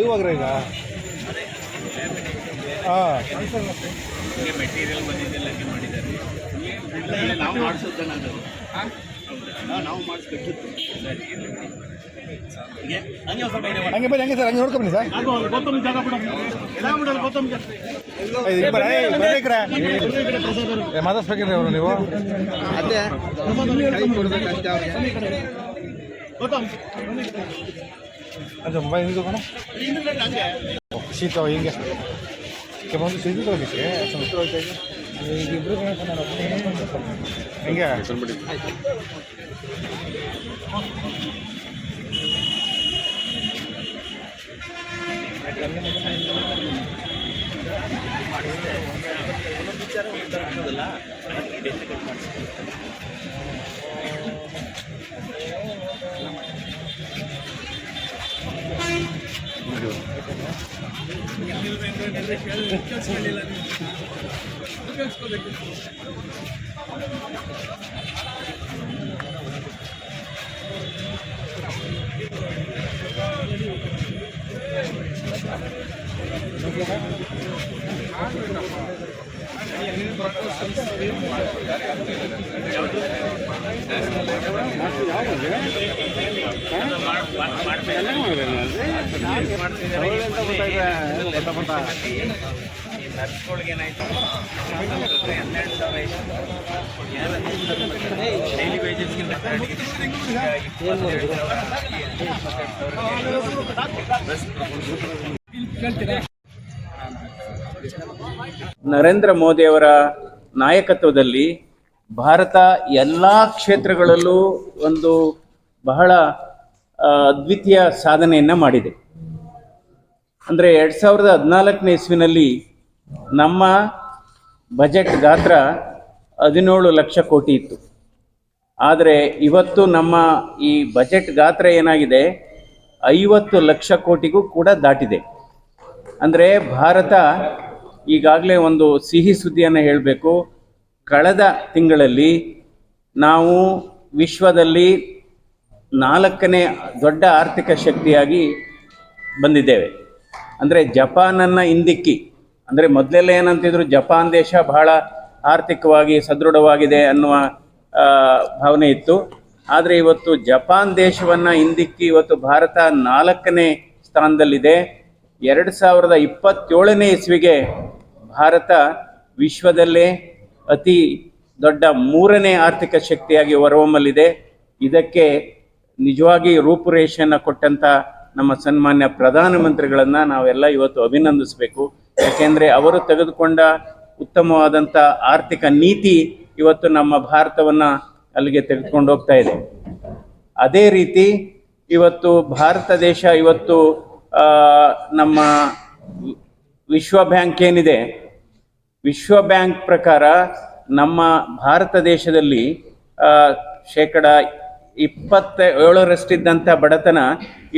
ಇವಾಗ ಈಗ ಹಾಂ ಮೆಟೀರಿಯಲ್ ಬಂದಿದ್ದೆಲ್ಲ ಮಾಡಿದ್ದಾರೆ. ನಾವು ಮಾಡಿಸೋದನ್ನ ನಾವು ಮಾಡಿಸ್ಬೇಕಿತ್ತು. ಹಂಗೆ ಬನ್ನಿ, ಹಂಗೆ ಸರ್, ಹಂಗೆ ನೋಡ್ಕೊಂಬನ್ನಿ ಸರ್. ಮಾತಾಡ್ಸ್ಬೇಕಿದ್ರೆ ಅವರು ನೀವು ಅದೇ ಅದು ಮೊಬೈಲ್ ಹಿಂಗೆ ತಗೋಣ ಶೀತ ಹಿಂಗೆ ಕೆಲವೊಂದು ಶೀತ ಹೋಗಿಕ್ಕೆ ಇಬ್ಬರು ಹಿಂಗೆ ನರ್ಸ್ಗಳಿಗೇನಾಯ್ತು 12,000 ಡೈಲಿ ವೇಜಸ್ಗಿಂತ ನರೇಂದ್ರ ಮೋದಿಯವರ ನಾಯಕತ್ವದಲ್ಲಿ ಭಾರತ ಎಲ್ಲ ಕ್ಷೇತ್ರಗಳಲ್ಲೂ ಒಂದು ಬಹಳ ಅದ್ವಿತೀಯ ಸಾಧನೆಯನ್ನು ಮಾಡಿದೆ. ಅಂದರೆ 2014ನೇ ಇಸ್ವಿನಲ್ಲಿ ನಮ್ಮ ಬಜೆಟ್ ಗಾತ್ರ 17 ಲಕ್ಷ ಕೋಟಿ ಇತ್ತು. ಆದರೆ ಇವತ್ತು ನಮ್ಮ ಈ ಬಜೆಟ್ ಗಾತ್ರ ಏನಾಗಿದೆ 50 ಲಕ್ಷ ಕೋಟಿಗೂ ಕೂಡ ದಾಟಿದೆ. ಅಂದರೆ ಭಾರತ ಈಗಾಗಲೇ ಒಂದು ಸಿಹಿ ಸುದ್ದಿಯನ್ನು ಹೇಳಬೇಕು. ಕಳೆದ ತಿಂಗಳಲ್ಲಿ ನಾವು ವಿಶ್ವದಲ್ಲಿ 4ನೇ ದೊಡ್ಡ ಆರ್ಥಿಕ ಶಕ್ತಿಯಾಗಿ ಬಂದಿದ್ದೇವೆ. ಅಂದರೆ ಜಪಾನನ್ನು ಹಿಂದಿಕ್ಕಿ, ಅಂದರೆ ಮೊದಲೆಲ್ಲ ಏನಂತಿದ್ರು ಜಪಾನ್ ದೇಶ ಬಹಳ ಆರ್ಥಿಕವಾಗಿ ಸದೃಢವಾಗಿದೆ ಅನ್ನುವ ಭಾವನೆ ಇತ್ತು. ಆದರೆ ಇವತ್ತು ಜಪಾನ್ ದೇಶವನ್ನು ಹಿಂದಿಕ್ಕಿ ಇವತ್ತು ಭಾರತ 4ನೇ ಸ್ಥಾನದಲ್ಲಿದೆ. 2027ನೇ ಇಸ್ವಿಗೆ ಭಾರತ ವಿಶ್ವದಲ್ಲೇ ಅತಿ ದೊಡ್ಡ 3ನೇ ಆರ್ಥಿಕ ಶಕ್ತಿಯಾಗಿ ಹೊರಹೊಮ್ಮಲಿದೆ. ಇದಕ್ಕೆ ನಿಜವಾಗಿ ರೂಪುರೇಷೆಯನ್ನು ಕೊಟ್ಟಂಥ ನಮ್ಮ ಸನ್ಮಾನ್ಯ ಪ್ರಧಾನಮಂತ್ರಿಗಳನ್ನು ನಾವೆಲ್ಲ ಇವತ್ತು ಅಭಿನಂದಿಸಬೇಕು. ಯಾಕೆಂದರೆ ಅವರು ತೆಗೆದುಕೊಂಡ ಉತ್ತಮವಾದಂಥ ಆರ್ಥಿಕ ನೀತಿ ಇವತ್ತು ನಮ್ಮ ಭಾರತವನ್ನು ಅಲ್ಲಿಗೆ ತೆಗೆದುಕೊಂಡು ಹೋಗ್ತಾ ಇದೆ. ಅದೇ ರೀತಿ ಇವತ್ತು ಭಾರತ ದೇಶ ಇವತ್ತು ನಮ್ಮ ವಿಶ್ವ ಬ್ಯಾಂಕ್ ಏನಿದೆ, ವಿಶ್ವ ಬ್ಯಾಂಕ್ ಪ್ರಕಾರ ನಮ್ಮ ಭಾರತ ದೇಶದಲ್ಲಿ 27% ಬಡತನ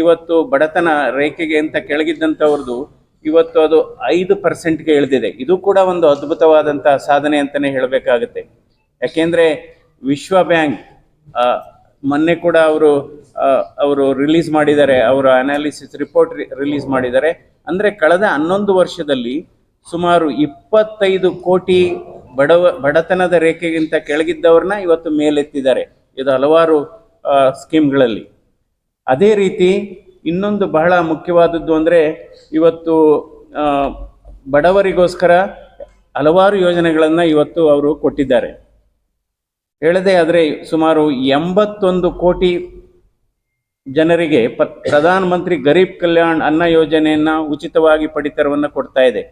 ಇವತ್ತು ಬಡತನ ರೇಖೆಗೆ ಅಂತ ಕೆಳಗಿದ್ದಂಥವ್ರದ್ದು ಇವತ್ತು ಅದು 5%ಗೆ ಇಳಿದಿದೆ. ಇದು ಕೂಡ ಒಂದು ಅದ್ಭುತವಾದಂಥ ಸಾಧನೆ ಅಂತಲೇ ಹೇಳಬೇಕಾಗುತ್ತೆ. ಯಾಕೆಂದರೆ ವಿಶ್ವ ಬ್ಯಾಂಕ್ ಮೊನ್ನೆ ಕೂಡ ಅವರು ರಿಲೀಸ್ ಮಾಡಿದ್ದಾರೆ, ಅವರ ಅನಾಲಿಸಿಸ್ ರಿಪೋರ್ಟ್ ರಿಲೀಸ್ ಮಾಡಿದ್ದಾರೆ. ಅಂದರೆ ಕಳೆದ 11 ವರ್ಷದಲ್ಲಿ ಸುಮಾರು 25 ಕೋಟಿ ಬಡತನದ ರೇಖೆಗಿಂತ ಕೆಳಗಿದ್ದವ್ರನ್ನ ಇವತ್ತು ಮೇಲೆತ್ತಿದ್ದಾರೆ. ಇದು ಹಲವಾರು ಸ್ಕೀಮ್ಗಳಲ್ಲಿ. ಅದೇ ರೀತಿ ಇನ್ನೊಂದು ಬಹಳ ಮುಖ್ಯವಾದದ್ದು ಅಂದರೆ ಇವತ್ತು ಬಡವರಿಗೋಸ್ಕರ ಹಲವಾರು ಯೋಜನೆಗಳನ್ನು ಇವತ್ತು ಅವರು ಕೊಟ್ಟಿದ್ದಾರೆ. ಹೇಳದೆ ಆದರೆ ಸುಮಾರು 81 ಕೋಟಿ ಜನರಿಗೆ ಪ್ರಧಾನ ಮಂತ್ರಿ ಗರೀಬ್ ಕಲ್ಯಾಣ್ ಅನ್ನ ಯೋಜನೆಯನ್ನು ಉಚಿತವಾಗಿ ಪಡಿತರವನ್ನು ಕೊಡ್ತಾ ಇದೆ.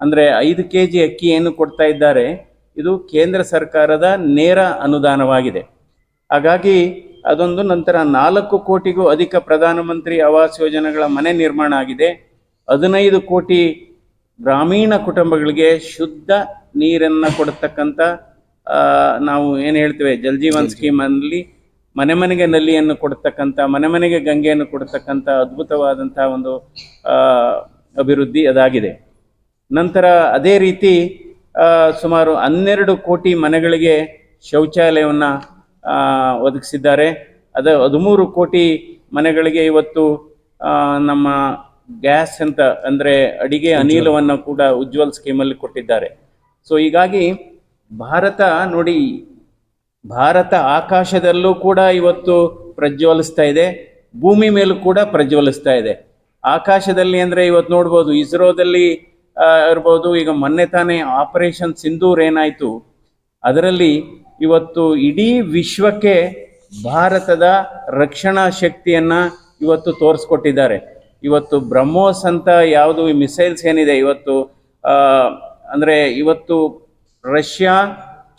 ಅಂದರೆ 5 kg ಅಕ್ಕಿ ಏನು ಕೊಡ್ತಾ ಇದ್ದಾರೆ, ಇದು ಕೇಂದ್ರ ಸರ್ಕಾರದ ನೇರ ಅನುದಾನವಾಗಿದೆ. ಹಾಗಾಗಿ ಅದೊಂದು. ನಂತರ 4 ಕೋಟಿಗೂ ಅಧಿಕ ಪ್ರಧಾನಮಂತ್ರಿ ಆವಾಸ್ ಯೋಜನೆಗಳ ಮನೆ ನಿರ್ಮಾಣ ಆಗಿದೆ. 15 ಕೋಟಿ ಗ್ರಾಮೀಣ ಕುಟುಂಬಗಳಿಗೆ ಶುದ್ಧ ನೀರನ್ನು ಕೊಡತಕ್ಕಂಥ ನಾವು ಏನು ಹೇಳ್ತೇವೆ ಜಲ್ ಜೀವನ್ ಸ್ಕೀಮಲ್ಲಿ ಮನೆ ಮನೆಗೆ ನಲ್ಲಿಯನ್ನು ಕೊಡ್ತಕ್ಕಂಥ, ಮನೆ ಮನೆಗೆ ಗಂಗೆಯನ್ನು ಕೊಡ್ತಕ್ಕಂಥ ಅದ್ಭುತವಾದಂಥ ಒಂದು ಅಭಿವೃದ್ಧಿ ಅದಾಗಿದೆ. ನಂತರ ಅದೇ ರೀತಿ ಸುಮಾರು 12 ಕೋಟಿ ಮನೆಗಳಿಗೆ ಶೌಚಾಲಯವನ್ನು ಒದಗಿಸಿದ್ದಾರೆ. 13 ಕೋಟಿ ಮನೆಗಳಿಗೆ ಇವತ್ತು ನಮ್ಮ ಗ್ಯಾಸ್ ಅಂತ ಅಂದರೆ ಅಡಿಗೆ ಅನಿಲವನ್ನು ಕೂಡ ಉಜ್ವಲ್ ಸ್ಕೀಮಲ್ಲಿ ಕೊಟ್ಟಿದ್ದಾರೆ. ಸೊ ಹೀಗಾಗಿ ಭಾರತ ನೋಡಿ, ಭಾರತ ಆಕಾಶದಲ್ಲೂ ಕೂಡ ಇವತ್ತು ಪ್ರಜ್ವಲಿಸ್ತಾ ಇದೆ, ಭೂಮಿ ಮೇಲೂ ಕೂಡ ಪ್ರಜ್ವಲಿಸ್ತಾ ಇದೆ. ಆಕಾಶದಲ್ಲಿ ಅಂದರೆ ಇವತ್ತು ನೋಡ್ಬೋದು, ಇಸ್ರೋದಲ್ಲಿ ಇರ್ಬೋದು, ಈಗ ಮೊನ್ನೆ ತಾನೇ ಆಪರೇಷನ್ ಸಿಂಧೂರ್ ಏನಾಯಿತು, ಅದರಲ್ಲಿ ಇವತ್ತು ಇಡೀ ವಿಶ್ವಕ್ಕೆ ಭಾರತದ ರಕ್ಷಣಾ ಶಕ್ತಿಯನ್ನು ಇವತ್ತು ತೋರಿಸ್ಕೊಟ್ಟಿದ್ದಾರೆ. ಇವತ್ತು ಬ್ರಹ್ಮೋಸ್ ಅಂತ ಯಾವುದು ಮಿಸೈಲ್ಸ್ ಏನಿದೆ ಇವತ್ತು, ಅಂದರೆ ಇವತ್ತು ರಷ್ಯಾ,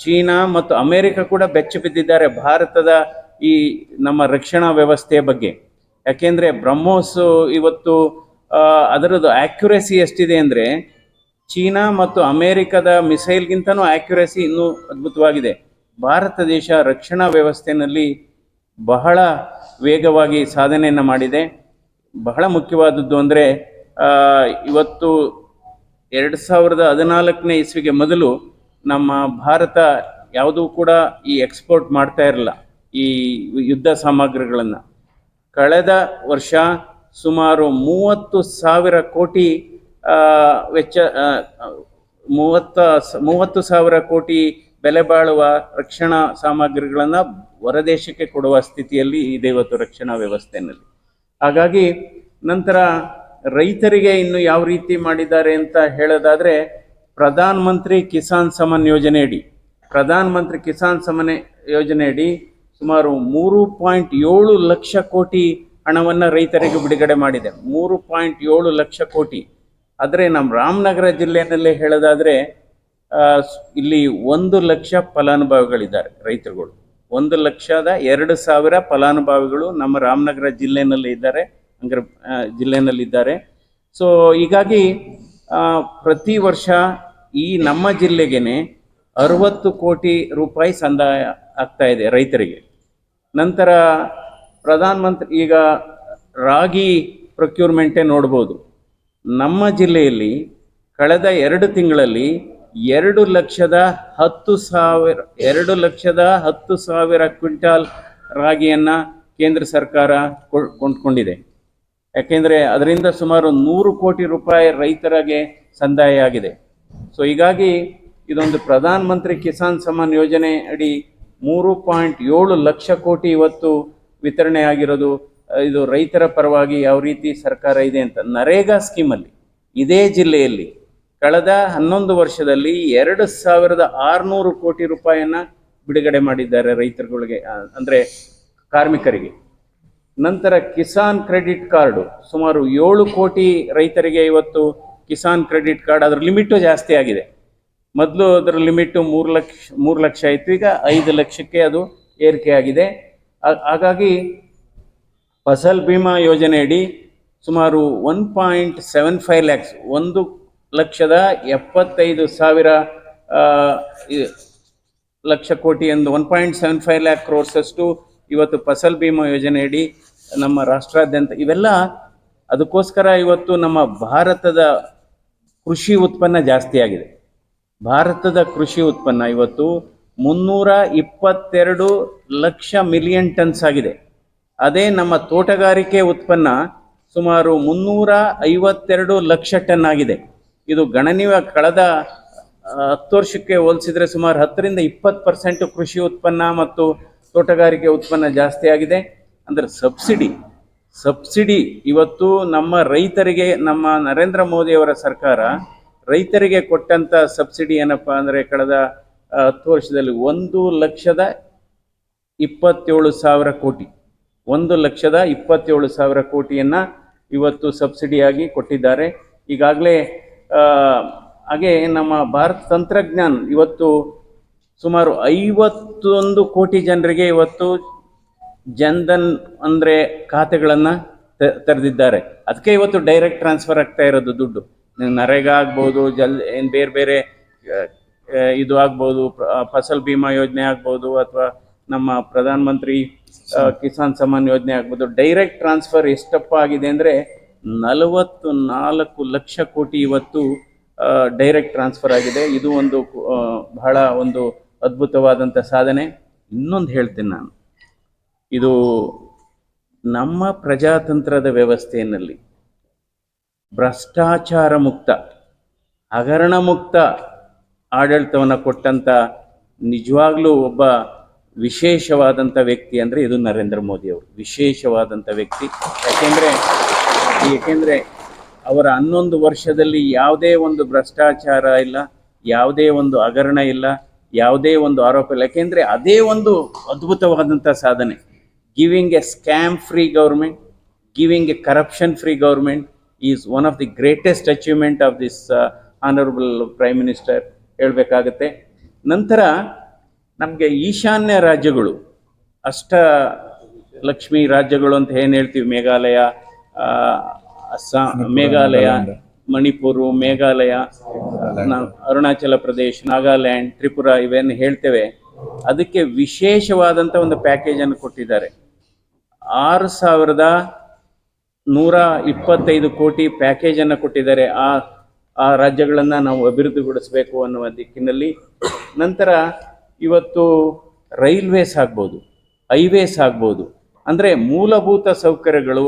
ಚೀನಾ ಮತ್ತು ಅಮೇರಿಕ ಕೂಡ ಬೆಚ್ಚಿ ಬಿದ್ದಿದ್ದಾರೆ ಭಾರತದ ಈ ನಮ್ಮ ರಕ್ಷಣಾ ವ್ಯವಸ್ಥೆಯ ಬಗ್ಗೆ. ಯಾಕೆಂದರೆ ಬ್ರಹ್ಮೋಸ್ ಇವತ್ತು ಅದರದ್ದು ಆ್ಯಕ್ಯುರೇಸಿ ಎಷ್ಟಿದೆ ಅಂದರೆ ಚೀನಾ ಮತ್ತು ಅಮೇರಿಕದ ಮಿಸೈಲ್ಗಿಂತನೂ ಆ್ಯಕ್ಯುರೇಸಿ ಇನ್ನೂ ಅದ್ಭುತವಾಗಿದೆ. ಭಾರತ ದೇಶ ರಕ್ಷಣಾ ವ್ಯವಸ್ಥೆಯಲ್ಲಿ ಬಹಳ ವೇಗವಾಗಿ ಸಾಧನೆಯನ್ನು ಮಾಡಿದೆ. ಬಹಳ ಮುಖ್ಯವಾದದ್ದು ಅಂದರೆ ಇವತ್ತು 2014ನೇ ಇಸ್ವಿಗೆ ಮೊದಲು ನಮ್ಮ ಭಾರತ ಯಾವುದೂ ಕೂಡ ಈ ಎಕ್ಸ್ಪೋರ್ಟ್ ಮಾಡ್ತಾ ಇರಲಿಲ್ಲ ಈ ಯುದ್ಧ ಸಾಮಗ್ರಿಗಳನ್ನು. ಕಳೆದ ವರ್ಷ ಸುಮಾರು 30,000 ಕೋಟಿ ವೆಚ್ಚ 30,000 ಕೋಟಿ ಬೆಲೆ ಬಾಳುವ ರಕ್ಷಣಾ ಸಾಮಗ್ರಿಗಳನ್ನು ಹೊರದೇಶಕ್ಕೆ ಕೊಡುವ ಸ್ಥಿತಿಯಲ್ಲಿ ಇದೆ ಇವತ್ತು ರಕ್ಷಣಾ ವ್ಯವಸ್ಥೆಯಲ್ಲಿ. ಹಾಗಾಗಿ ನಂತರ ರೈತರಿಗೆ ಇನ್ನು ಯಾವ ರೀತಿ ಮಾಡಿದ್ದಾರೆ ಅಂತ ಹೇಳೋದಾದರೆ, ಪ್ರಧಾನ ಮಂತ್ರಿ ಕಿಸಾನ್ ಸಮ್ಮಾನ್ ಯೋಜನೆಯಡಿ ಸುಮಾರು 3.7 ಲಕ್ಷ ಕೋಟಿ ಹಣವನ್ನು ರೈತರಿಗೆ ಬಿಡುಗಡೆ ಮಾಡಿದೆ. 3.7 ಲಕ್ಷ ಕೋಟಿ. ಆದರೆ ನಮ್ಮ ರಾಮನಗರ ಜಿಲ್ಲೆಯಲ್ಲಿ ಹೇಳೋದಾದರೆ ಇಲ್ಲಿ 1 ಲಕ್ಷ ಫಲಾನುಭವಿಗಳಿದ್ದಾರೆ ರೈತರುಗಳು. 1,02,000 ಫಲಾನುಭವಿಗಳು ನಮ್ಮ ರಾಮನಗರ ಜಿಲ್ಲೆಯಲ್ಲಿದ್ದಾರೆ. ಸೊ ಹೀಗಾಗಿ ಪ್ರತಿ ವರ್ಷ ಈ ನಮ್ಮ ಜಿಲ್ಲೆಗೆ 60 ಕೋಟಿ ರೂಪಾಯಿ ಸಂದಾಯ ಆಗ್ತಾ ಇದೆ ರೈತರಿಗೆ. ನಂತರ ಪ್ರಧಾನ ಮಂತ್ರಿ ಈಗ ರಾಗಿ ಪ್ರೊಕ್ಯೂರ್ಮೆಂಟೇ ನೋಡ್ಬೋದು. ನಮ್ಮ ಜಿಲ್ಲೆಯಲ್ಲಿ ಕಳೆದ 2 ತಿಂಗಳಲ್ಲಿ 2,10,000 ಕ್ವಿಂಟಾಲ್ ರಾಗಿಯನ್ನು ಕೇಂದ್ರ ಸರ್ಕಾರ ಕೊಂಡ್ಕೊಂಡಿದೆ. ಯಾಕೆಂದರೆ ಅದರಿಂದ ಸುಮಾರು 100 ಕೋಟಿ ರೂಪಾಯಿ ರೈತರಿಗೆ ಸಂದಾಯ ಆಗಿದೆ. ಸೊ ಹೀಗಾಗಿ ಇದೊಂದು ಪ್ರಧಾನ ಮಂತ್ರಿ ಕಿಸಾನ್ ಸಮ್ಮಾನ್ ಯೋಜನೆ ಅಡಿ 3.7 ಲಕ್ಷ ಕೋಟಿ ಇವತ್ತು ವಿತರಣೆ ಆಗಿರೋದು. ಇದು ರೈತರ ಪರವಾಗಿ ಯಾವ ರೀತಿ ಸರ್ಕಾರ ಇದೆ ಅಂತ. ನರೇಗಾ ಸ್ಕೀಮಲ್ಲಿ ಇದೇ ಜಿಲ್ಲೆಯಲ್ಲಿ ಕಳೆದ 11 ವರ್ಷದಲ್ಲಿ 2,600 ಕೋಟಿ ರೂಪಾಯಿಯನ್ನು ಬಿಡುಗಡೆ ಮಾಡಿದ್ದಾರೆ ರೈತರುಗಳಿಗೆ, ಅಂದರೆ ಕಾರ್ಮಿಕರಿಗೆ. ನಂತರ ಕಿಸಾನ್ ಕ್ರೆಡಿಟ್ ಕಾರ್ಡು ಸುಮಾರು 7 ಕೋಟಿ ರೈತರಿಗೆ ಇವತ್ತು ಕಿಸಾನ್ ಕ್ರೆಡಿಟ್ ಕಾರ್ಡ್, ಅದರ ಲಿಮಿಟು ಜಾಸ್ತಿ ಆಗಿದೆ. ಮೊದಲು ಅದರ ಲಿಮಿಟು 3 ಲಕ್ಷ ಇತ್ತು, ಈಗ 5 ಲಕ್ಷಕ್ಕೆ ಅದು ಏರಿಕೆ ಆಗಿದೆ. ಹಾಗಾಗಿ ಫಸಲ್ ಬಿಮಾ ಯೋಜನೆಯಡಿ ಸುಮಾರು 1.75 ಲ್ಯಾಕ್ಸ್ 1,75,000 ಲಕ್ಷ ಕೋಟಿ ಎಂದು 1.75 ಲ್ಯಾಕ್ ಕ್ರೋರ್ಸಷ್ಟು ಇವತ್ತು ಫಸಲ್ ಬಿಮಾ ಯೋಜನೆಯಡಿ ನಮ್ಮ ರಾಷ್ಟ್ರಾದ್ಯಂತ ಇವೆಲ್ಲ. ಅದಕ್ಕೋಸ್ಕರ ಇವತ್ತು ನಮ್ಮ ಭಾರತದ ಕೃಷಿ ಉತ್ಪನ್ನ ಜಾಸ್ತಿ ಆಗಿದೆ. ಭಾರತದ ಕೃಷಿ ಉತ್ಪನ್ನ ಇವತ್ತು 322 ಲಕ್ಷ ಮಿಲಿಯನ್ ಟನ್ಸ್ ಆಗಿದೆ. ಅದೇ ನಮ್ಮ ತೋಟಗಾರಿಕೆ ಉತ್ಪನ್ನ ಸುಮಾರು 352 ಲಕ್ಷ ಟನ್ ಆಗಿದೆ. ಇದು ಗಣನೀಯ. ಕಳೆದ 10 ವರ್ಷಕ್ಕೆ ಹೋಲಿಸಿದರೆ ಸುಮಾರು 10ರಿಂದ 20% ಕೃಷಿ ಉತ್ಪನ್ನ ಮತ್ತು ತೋಟಗಾರಿಕೆ ಉತ್ಪನ್ನ ಜಾಸ್ತಿ ಆಗಿದೆ. ಅಂದರೆ ಸಬ್ಸಿಡಿ ಇವತ್ತು ನಮ್ಮ ರೈತರಿಗೆ, ನಮ್ಮ ನರೇಂದ್ರ ಮೋದಿಯವರ ಸರ್ಕಾರ ರೈತರಿಗೆ ಕೊಟ್ಟಂಥ ಸಬ್ಸಿಡಿ ಏನಪ್ಪ ಅಂದರೆ ಕಳೆದ 10 ವರ್ಷದಲ್ಲಿ 1,27,000 ಕೋಟಿ 1,27,000 ಕೋಟಿಯನ್ನು ಇವತ್ತು ಸಬ್ಸಿಡಿಯಾಗಿ ಕೊಟ್ಟಿದ್ದಾರೆ. ಈಗಾಗಲೇ ಹಾಗೆ ನಮ್ಮ ಭಾರತ ತಂತ್ರಜ್ಞಾನ ಇವತ್ತು ಸುಮಾರು 51 ಕೋಟಿ ಜನರಿಗೆ ಇವತ್ತು ಜನ್ಧನ್ ಅಂದರೆ ಖಾತೆಗಳನ್ನು ತೆರೆದಿದ್ದಾರೆ. ಅದಕ್ಕೆ ಇವತ್ತು ಡೈರೆಕ್ಟ್ ಟ್ರಾನ್ಸ್ಫರ್ ಆಗ್ತಾ ಇರೋದು ದುಡ್ಡು. ನರೇಗಾ ಆಗ್ಬೋದು, ಬೇರೆ ಬೇರೆ ಇದು ಆಗ್ಬೋದು, ಫಸಲ್ ಬಿಮಾ ಯೋಜನೆ ಆಗ್ಬೋದು, ಅಥವಾ ನಮ್ಮ ಪ್ರಧಾನ ಮಂತ್ರಿ ಕಿಸಾನ್ ಸಮ್ಮಾನ್ ಯೋಜನೆ ಆಗ್ಬೋದು. ಡೈರೆಕ್ಟ್ ಟ್ರಾನ್ಸ್ಫರ್ ಎಷ್ಟಪ್ಪ ಆಗಿದೆ ಅಂದರೆ 44 ಲಕ್ಷ ಕೋಟಿ ಇವತ್ತು ಡೈರೆಕ್ಟ್ ಟ್ರಾನ್ಸ್ಫರ್ ಆಗಿದೆ. ಇದು ಒಂದು ಬಹಳ ಒಂದು ಅದ್ಭುತವಾದಂಥ ಸಾಧನೆ. ಇನ್ನೊಂದು ಹೇಳ್ತೀನಿ ನಾನು, ಇದು ನಮ್ಮ ಪ್ರಜಾತಂತ್ರದ ವ್ಯವಸ್ಥೆಯಲ್ಲಿ ಭ್ರಷ್ಟಾಚಾರ ಮುಕ್ತ, ಹಗರಣ ಮುಕ್ತ ಆಡಳಿತವನ್ನು ಕೊಟ್ಟಂಥ ನಿಜವಾಗ್ಲೂ ಒಬ್ಬ ವಿಶೇಷವಾದಂಥ ವ್ಯಕ್ತಿ ಅಂದರೆ ಇದು ನರೇಂದ್ರ ಮೋದಿ ಅವರು. ವಿಶೇಷವಾದಂಥ ವ್ಯಕ್ತಿ. ಏಕೆಂದರೆ ಅವರ 11 ವರ್ಷದಲ್ಲಿ ಯಾವುದೇ ಒಂದು ಭ್ರಷ್ಟಾಚಾರ ಇಲ್ಲ, ಯಾವುದೇ ಒಂದು ಹಗರಣ ಇಲ್ಲ, ಯಾವುದೇ ಒಂದು ಆರೋಪ ಇಲ್ಲ. ಯಾಕೆಂದರೆ ಅದೇ ಒಂದು ಅದ್ಭುತವಾದಂಥ ಸಾಧನೆ. Giving a scam free government, giving a corruption free government is one of the greatest achievement of this honourable prime minister ಹೇಳಬೇಕಾಗತ್ತೆ. ನಂತರ ನಮಗೆ ಈಶಾನ್ಯ ರಾಜ್ಯಗಳು, ಅಷ್ಟಲಕ್ಷ್ಮಿ ರಾಜ್ಯಗಳು ಅಂತ ಏನು ಹೇಳ್ತೀವಿ, ಮೇಘಾಲಯ, ಮೇಘಾಲಯ, ಮಣಿಪುರ, ಮೇಘಾಲಯ, ಅರುಣಾಚಲ ಪ್ರದೇಶ್, ನಾಗಾಲ್ಯಾಂಡ್, ತ್ರಿಪುರ ಇವೇನು ಹೇಳ್ತೇವೆ, ಅದಕ್ಕೆ ವಿಶೇಷವಾದಂಥ ಒಂದು ಪ್ಯಾಕೇಜನ್ನು ಕೊಟ್ಟಿದ್ದಾರೆ. 6,125 ಕೋಟಿ ಪ್ಯಾಕೇಜನ್ನು ಕೊಟ್ಟಿದ್ದಾರೆ. ಆ ರಾಜ್ಯಗಳನ್ನು ನಾವು ಅಭಿವೃದ್ಧಿಗೊಳಿಸಬೇಕು ಅನ್ನುವ ದಿಕ್ಕಿನಲ್ಲಿ. ನಂತರ ಇವತ್ತು ರೈಲ್ವೇಸ್ ಆಗ್ಬೋದು, ಹೈವೇಸ್ ಆಗ್ಬೋದು, ಅಂದರೆ ಮೂಲಭೂತ ಸೌಕರ್ಯಗಳು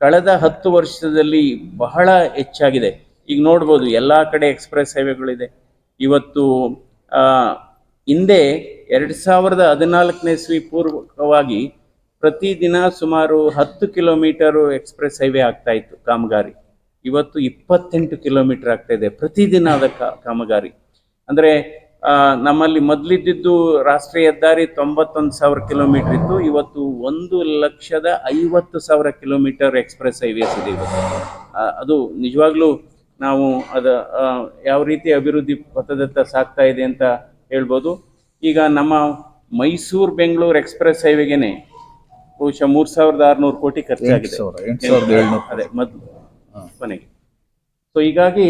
ಕಳೆದ 10 ವರ್ಷದಲ್ಲಿ ಬಹಳ ಹೆಚ್ಚಾಗಿದೆ. ಈಗ ನೋಡ್ಬೋದು ಎಲ್ಲ ಕಡೆ ಎಕ್ಸ್ಪ್ರೆಸ್ ಹೈವೇಗಳಿದೆ. ಇವತ್ತು ಹಿಂದೆ 2014ನೇ ಇಸ್ವಿ ಪೂರ್ವಕವಾಗಿ ಪ್ರತಿದಿನ ಸುಮಾರು 10 ಕಿಲೋಮೀಟರು ಎಕ್ಸ್ಪ್ರೆಸ್ ಹೈವೇ ಆಗ್ತಾ ಇತ್ತು ಕಾಮಗಾರಿ. ಇವತ್ತು 28 ಕಿಲೋಮೀಟರ್ ಆಗ್ತಾ ಇದೆ ಪ್ರತಿದಿನ ಅದ ಕಾಮಗಾರಿ. ಅಂದರೆ ನಮ್ಮಲ್ಲಿ ಮೊದಲಿದ್ದು ರಾಷ್ಟ್ರೀಯ ಹೆದ್ದಾರಿ 91,000 ಕಿಲೋಮೀಟರ್ ಇತ್ತು. ಇವತ್ತು 1,50,000 ಕಿಲೋಮೀಟರ್ ಎಕ್ಸ್ಪ್ರೆಸ್ ಹೈವೇಸ್ ಇದೆ ಇವತ್ತು. ಅದು ನಿಜವಾಗ್ಲೂ ನಾವು ಯಾವ ರೀತಿ ಅಭಿವೃದ್ಧಿ ಪಥದತ್ತ ಸಾಗ್ತಾ ಇದೆ ಅಂತ ಹೇಳ್ಬೋದು. ಈಗ ನಮ್ಮ ಮೈಸೂರು ಬೆಂಗಳೂರು ಎಕ್ಸ್ಪ್ರೆಸ್ ಹೈವೇಗೆನೆ ಬಹುಶಃ 3,600 ಕೋಟಿ ಖರ್ಚಾಗಿದೆ. ಅದೇ ಮೊದಲು ಕೊನೆಗೆ. ಸೊ ಹೀಗಾಗಿ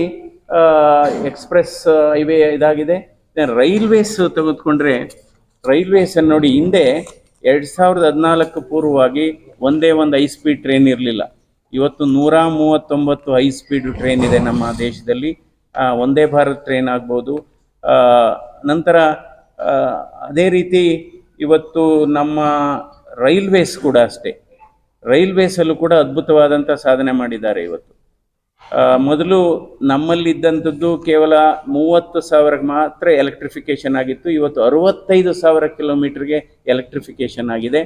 ಎಕ್ಸ್ಪ್ರೆಸ್ ಹೈವೇ ಇದಾಗಿದೆ. ರೈಲ್ವೇಸ್ ತೆಗೆದುಕೊಂಡ್ರೆ, ರೈಲ್ವೇಸ್ ಅನ್ನು ನೋಡಿ, ಹಿಂದೆ 2014 ಪೂರ್ವವಾಗಿ ಒಂದೇ ಒಂದು ಹೈ ಸ್ಪೀಡ್ ಟ್ರೈನ್ ಇರಲಿಲ್ಲ. ಇವತ್ತು 139 ಹೈ ಸ್ಪೀಡ್ ಟ್ರೈನ್ ಇದೆ ನಮ್ಮ ದೇಶದಲ್ಲಿ. ಒಂದೇ ಭಾರತ್ ಟ್ರೈನ್ ಆಗ್ಬೋದು. ನಂತರ ಅದೇ ರೀತಿ ಇವತ್ತು ನಮ್ಮ ರೈಲ್ವೇಸ್ ಕೂಡ ಅಷ್ಟೇ, ರೈಲ್ವೇಸಲ್ಲೂ ಕೂಡ ಅದ್ಭುತವಾದಂಥ ಸಾಧನೆ ಮಾಡಿದ್ದಾರೆ. ಇವತ್ತು ಮೊದಲು ನಮ್ಮಲ್ಲಿದ್ದಂಥದ್ದು ಕೇವಲ 30,000 ಮಾತ್ರ ಎಲೆಕ್ಟ್ರಿಫಿಕೇಷನ್ ಆಗಿತ್ತು. ಇವತ್ತು 65,000 ಕಿಲೋಮೀಟರ್ಗೆ ಎಲೆಕ್ಟ್ರಿಫಿಕೇಷನ್ ಆಗಿದೆ.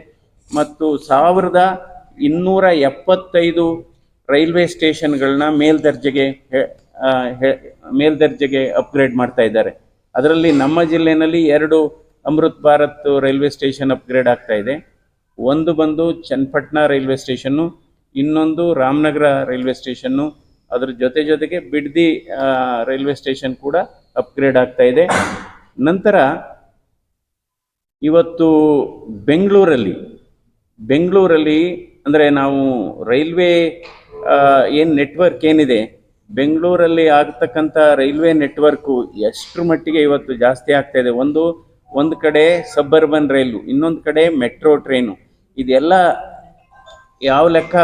ಮತ್ತು 1,275 ರೈಲ್ವೆ ಸ್ಟೇಷನ್ಗಳನ್ನ ಮೇಲ್ದರ್ಜೆಗೆ ಅಪ್ಗ್ರೇಡ್ ಮಾಡ್ತಾ ಇದ್ದಾರೆ. ಅದರಲ್ಲಿ ನಮ್ಮ ಜಿಲ್ಲೆಯಲ್ಲಿ 2 Amrit Bharat railway station upgrade ಆಗ್ತಾ ಇದೆ. ಒಂದು ಬಂದು ಚನ್ನಪಟ್ಟಣ ರೈಲ್ವೆ ಸ್ಟೇಷನ್ನು, ಇನ್ನೊಂದು ರಾಮನಗರ ರೈಲ್ವೆ ಸ್ಟೇಷನ್ನು, ಅದರ ಜೊತೆಗೆ ಬಿಡ್ದಿ ರೈಲ್ವೆ ಸ್ಟೇಷನ್ ಕೂಡ ಅಪ್ಗ್ರೇಡ್ ಆಗ್ತಾ ಇದೆ. ನಂತರ ಇವತ್ತು ಬೆಂಗಳೂರಲ್ಲಿ ಅಂದರೆ ನಾವು ರೈಲ್ವೆ ಏನು ನೆಟ್ವರ್ಕ್ ಏನಿದೆ, ಬೆಂಗಳೂರಲ್ಲಿ ಆಗ್ತಕ್ಕಂಥ ರೈಲ್ವೆ ನೆಟ್ವರ್ಕು ಎಷ್ಟರ ಮಟ್ಟಿಗೆ ಇವತ್ತು ಜಾಸ್ತಿ ಆಗ್ತಾ ಇದೆ. ಒಂದು ಕಡೆ ಸಬ್ಬರ್ಬನ್ ರೈಲು, ಇನ್ನೊಂದು ಕಡೆ ಮೆಟ್ರೋ ಟ್ರೈನು. ಇದೆಲ್ಲ ಯಾವ ಲೆಕ್ಕ